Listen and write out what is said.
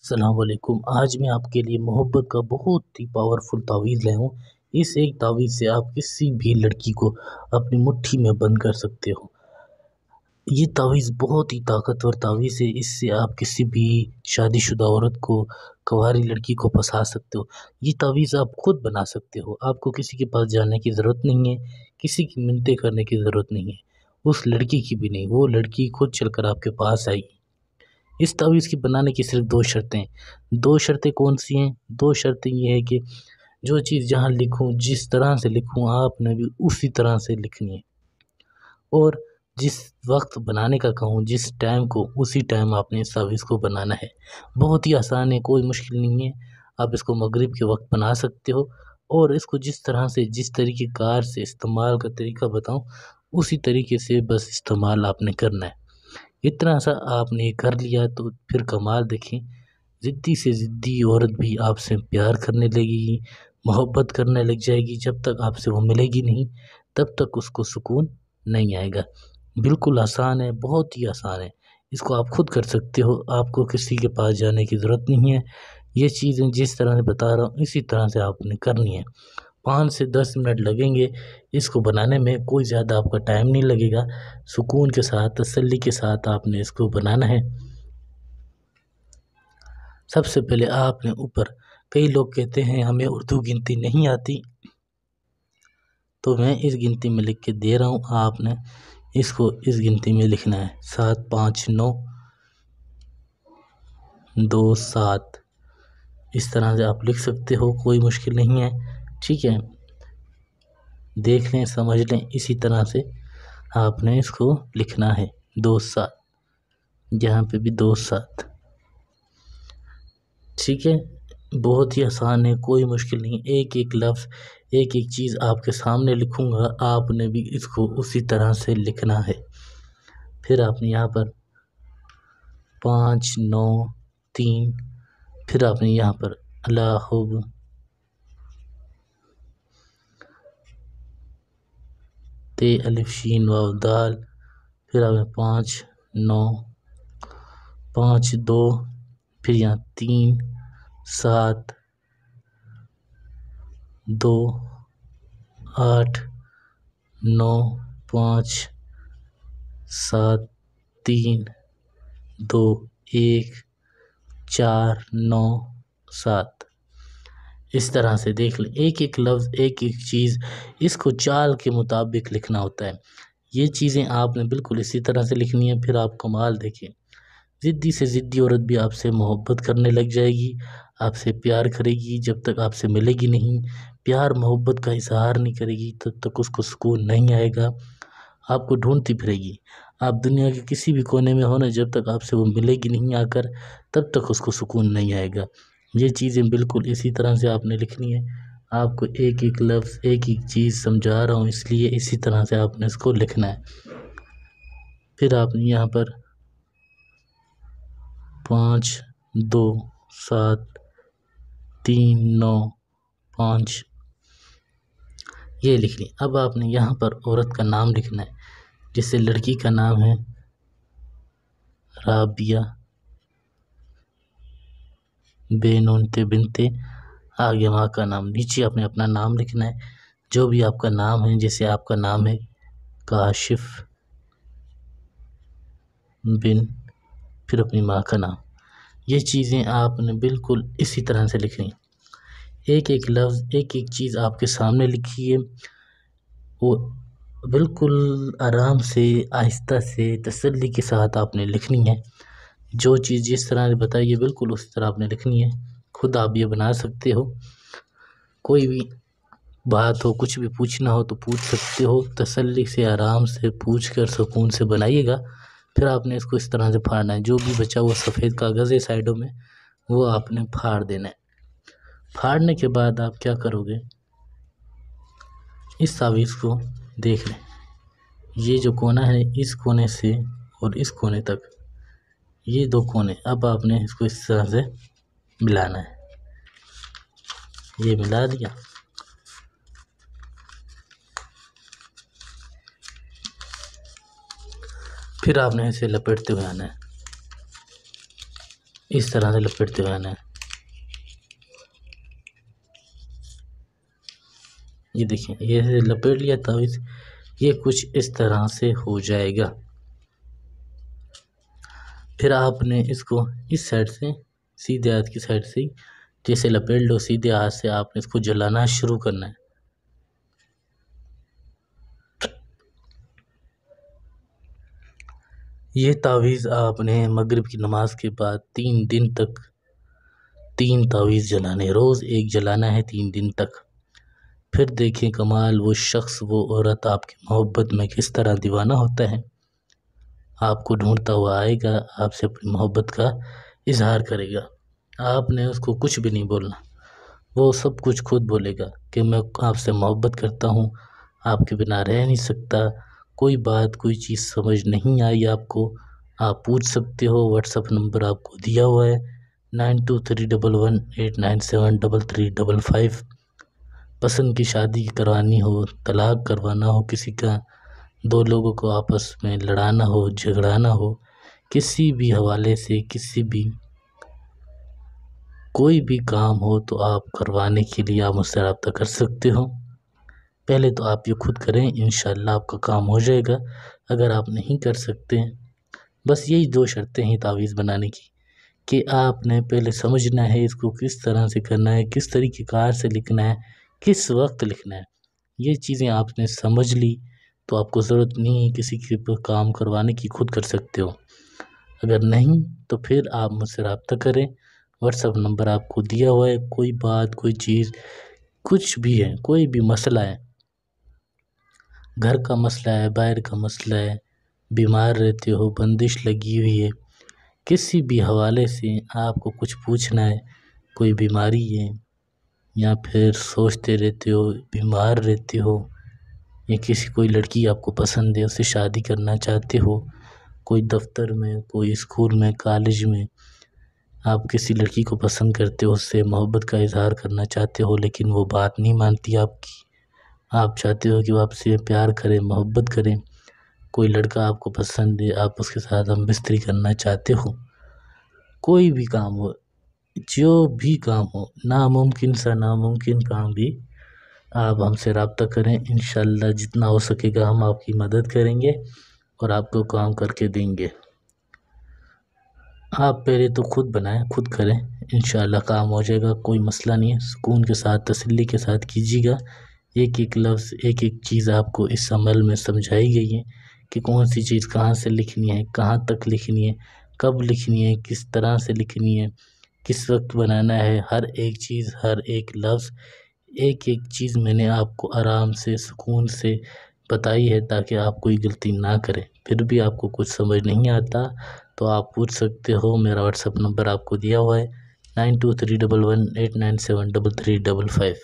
السلام علیکم۔ آج میں آپ کے لیے محبت کا بہت ہی پاورفل تعویذ لائے ہوں۔ اس ایک تعویذ سے آپ کسی بھی لڑکی کو اپنی مٹھی میں بند کر سکتے ہو۔ یہ تعویذ بہت ہی طاقتور تعویذ ہے۔ اس سے آپ کسی بھی شادی شدہ عورت کو، کنواری لڑکی کو پھنسا سکتے ہو۔ یہ تعویذ آپ خود بنا سکتے ہو۔ آپ کو کسی کے پاس جانے کی ضرورت نہیں ہے، کسی کی منتیں کرنے کی ضرورت نہیں ہے، اس لڑکی کی بھی نہیں۔ وہ لڑکی خود چل کر آپ کے پاس آئے گی۔ اس تعویذ کی بنانے کی صرف دو شرطیں ہیں۔ دو شرطیں کون سی ہیں؟ دو شرطیں یہ ہے کہ جو چیز جہاں لکھوں، جس طرح سے لکھوں، آپ نے بھی اسی طرح سے لکھنی ہے، اور جس وقت بنانے کا کہوں، جس ٹائم کو، اسی ٹائم آپ نے اس تعویذ کو بنانا ہے۔ بہت ہی آسان ہے، کوئی مشکل نہیں ہے۔ آپ اس کو مغرب کے وقت بنا سکتے ہو، اور اس کو جس طرح سے، جس طریقے کار سے استعمال کا طریقہ بتاؤں، اسی طریقے سے بس استعمال آپ نے کرنا ہے۔ اتنا سا آپ نے کر لیا تو پھر کمال دیکھیں۔ ضدی سے ضدی عورت بھی آپ سے پیار کرنے لگے گی، محبت کرنے لگ جائے گی۔ جب تک آپ سے وہ ملے گی نہیں، تب تک اس کو سکون نہیں آئے گا۔ بالکل آسان ہے، بہت ہی آسان ہے۔ اس کو آپ خود کر سکتے ہو، آپ کو کسی کے پاس جانے کی ضرورت نہیں ہے۔ یہ چیزیں جس طرح سے بتا رہا ہوں، اسی طرح سے آپ نے کرنی ہے۔ 5 سے 10 منٹ لگیں گے اس کو بنانے میں، کوئی زیادہ آپ کا ٹائم نہیں لگے گا۔ سکون کے ساتھ، تسلی کے ساتھ آپ نے اس کو بنانا ہے۔ سب سے پہلے آپ نے اوپر، کئی لوگ کہتے ہیں ہمیں اردو گنتی نہیں آتی، تو میں اس گنتی میں لکھ کے دے رہا ہوں۔ آپ نے اس کو اس گنتی میں لکھنا ہے: 7 5 9 2 7۔ اس طرح سے آپ لکھ سکتے ہو، کوئی مشکل نہیں ہے، ٹھیک ہے۔ دیکھ لیں، سمجھ لیں، اسی طرح سے آپ نے اس کو لکھنا ہے۔ 2 7، یہاں پہ بھی 2 7، ٹھیک ہے۔ بہت ہی آسان ہے، کوئی مشکل نہیں۔ ایک ایک لفظ، ایک ایک چیز آپ کے سامنے لکھوں گا، آپ نے بھی اس کو اسی طرح سے لکھنا ہے۔ پھر آپ نے یہاں پر 5 9 3، پھر آپ نے یہاں پر اللہ تے الف شین واو دال، پھر آپ نے 5 9 5 2، پھر یہاں 3 7 2 8 9 5 7 3 2 1 4 9 7۔ اس طرح سے دیکھ لیں، ایک ایک لفظ، ایک ایک چیز، اس کو چال کے مطابق لکھنا ہوتا ہے۔ یہ چیزیں آپ نے بالکل اسی طرح سے لکھنی ہے۔ پھر آپ کمال دیکھیں، ضدی سے ضدی عورت بھی آپ سے محبت کرنے لگ جائے گی، آپ سے پیار کرے گی۔ جب تک آپ سے ملے گی نہیں، پیار محبت کا اظہار نہیں کرے گی، تب تک اس کو سکون نہیں آئے گا۔ آپ کو ڈھونڈتی پھرے گی، آپ دنیا کے کسی بھی کونے میں ہونا، جب تک آپ سے وہ ملے گی نہیں آ کر، تب تک اس کو سکون نہیں آئے گا۔ یہ چیزیں بالکل اسی طرح سے آپ نے لکھنی ہے۔ آپ کو ایک ایک لفظ، ایک ایک چیز سمجھا رہا ہوں، اس لیے اسی طرح سے آپ نے اس کو لکھنا ہے۔ پھر آپ نے یہاں پر 5 2 7 3 9 5 یہ لکھ لی۔ اب آپ نے یہاں پر عورت کا نام لکھنا ہے۔ جیسے لڑکی کا نام ہے رابعہ، بے نون تے بنتے، آگے ماں کا نام، نیچے آپ نے اپنا نام لکھنا ہے، جو بھی آپ کا نام ہے۔ جیسے آپ کا نام ہے کاشف بن، پھر اپنی ماں کا نام۔ یہ چیزیں آپ نے بالکل اسی طرح سے لکھنی۔ ایک ایک لفظ، ایک ایک چیز آپ کے سامنے لکھی ہے، وہ بالکل آرام سے، آہستہ سے، تسلی کے ساتھ آپ نے لکھنی ہے۔ جو چیز جس طرح سے بتائی ہے، بالکل اسی طرح آپ نے لکھنی ہے۔ خود آپ یہ بنا سکتے ہو، کوئی بھی بات ہو، کچھ بھی پوچھنا ہو تو پوچھ سکتے ہو۔ تسلی سے، آرام سے پوچھ کر سکون سے بنائیے گا۔ پھر آپ نے اس کو اس طرح سے پھاڑنا ہے۔ جو بھی بچا ہوا سفید کاغذ ہے سائڈوں میں، وہ آپ نے پھاڑ دینا ہے۔ پھاڑنے کے بعد آپ کیا کرو گے، اس تعویذ کو دیکھ لیں۔ یہ جو کونا ہے، اس کونے سے اور اس کونے تک، یہ دو کونے، اب آپ نے اس کو اس طرح سے ملانا ہے۔ یہ ملا دیا۔ پھر آپ نے اسے لپیٹتے ہوئے آنا ہے۔ اس طرح سے لپیٹتے رہنا ہے۔ یہ دیکھیں، یہ لپیٹ لیا تعویذ، یہ کچھ اس طرح سے ہو جائے گا۔ پھر آپ نے اس کو اس سائڈ سے، سیدھے ہاتھ کی سائڈ سے جیسے لپیٹ لو، سیدھے ہاتھ سے آپ نے اس کو جلانا شروع کرنا ہے۔ یہ تعویذ آپ نے مغرب کی نماز کے بعد 3 دن تک 3 تعویذ جلانے، روز ایک جلانا ہے 3 دن تک۔ پھر دیکھیں کمال، وہ شخص، وہ عورت آپ کی محبت میں کس طرح دیوانہ ہوتا ہے۔ آپ کو ڈھونڈتا ہوا آئے گا، آپ سے اپنی محبت کا اظہار کرے گا۔ آپ نے اس کو کچھ بھی نہیں بولنا، وہ سب کچھ خود بولے گا کہ میں آپ سے محبت کرتا ہوں، آپ کے بنا رہ نہیں سکتا۔ کوئی بات، کوئی چیز سمجھ نہیں آئی آپ کو، آپ پوچھ سکتے ہو۔ واٹس ایپ نمبر آپ کو دیا ہوا ہے 923118973355۔ پسند کی شادی کروانی ہو، طلاق کروانا ہو کسی کا، 2 لوگوں کو آپس میں لڑانا ہو، جھگڑانا ہو، کسی بھی حوالے سے کوئی بھی کام ہو تو آپ کروانے کے لیے آپ مجھ سے رابطہ کر سکتے ہو۔ پہلے تو آپ یہ خود کریں، انشاءاللہ آپ کا کام ہو جائے گا۔ اگر آپ نہیں کر سکتے، بس یہی 2 شرطیں ہیں تعویذ بنانے کی، کہ آپ نے پہلے سمجھنا ہے اس کو کس طرح سے کرنا ہے، کس طریقہ کار سے لکھنا ہے، کس وقت لکھنا ہے۔ یہ چیزیں آپ نے سمجھ لی تو آپ کو ضرورت نہیں ہے کسی کے کام کروانے کی، خود کر سکتے ہو۔ اگر نہیں تو پھر آپ مجھ سے رابطہ کریں، واٹس ایپ نمبر آپ کو دیا ہوا ہے۔ کوئی بات، کوئی چیز، کچھ بھی ہے، کوئی بھی مسئلہ ہے، گھر کا مسئلہ ہے، باہر کا مسئلہ ہے، بیمار رہتے ہو، بندش لگی ہوئی ہے، کسی بھی حوالے سے آپ کو کچھ پوچھنا ہے، کوئی بیماری ہے، یا پھر سوچتے رہتے ہو، بیمار رہتے ہو، یا کوئی لڑکی آپ کو پسند ہے، اسے شادی کرنا چاہتے ہو، کوئی دفتر میں، کوئی اسکول میں، کالج میں آپ کسی لڑکی کو پسند کرتے ہو، اس سے محبت کا اظہار کرنا چاہتے ہو، لیکن وہ بات نہیں مانتی آپ کی، آپ چاہتے ہو کہ وہ آپ سے پیار کرے، محبت کرے، کوئی لڑکا آپ کو پسند ہے، آپ اس کے ساتھ ہم بستری کرنا چاہتے ہو، کوئی بھی کام ہو، جو بھی کام ہو، ناممکن سا ناممکن کام بھی آپ ہم سے رابطہ کریں، انشاءاللہ جتنا ہو سکے گا ہم آپ کی مدد کریں گے اور آپ کو کام کر کے دیں گے۔ آپ پہلے تو خود بنائیں، خود کریں، انشاءاللہ کام ہو جائے گا، کوئی مسئلہ نہیں ہے۔ سکون کے ساتھ، تسلی کے ساتھ کیجیے گا۔ ایک ایک لفظ، ایک ایک چیز آپ کو اس عمل میں سمجھائی گئی ہے کہ کون سی چیز کہاں سے لکھنی ہے، کہاں تک لکھنی ہے، کب لکھنی ہے، کس طرح سے لکھنی ہے، کس وقت بنانا ہے، ہر ایک چیز، ہر ایک لفظ، ایک ایک چیز میں نے آپ کو آرام سے، سکون سے بتائی ہے تاکہ آپ کوئی غلطی نہ کریں۔ پھر بھی آپ کو کچھ سمجھ نہیں آتا تو آپ پوچھ سکتے ہو، میرا واٹس ایپ نمبر آپ کو دیا ہوا ہے 923118973355۔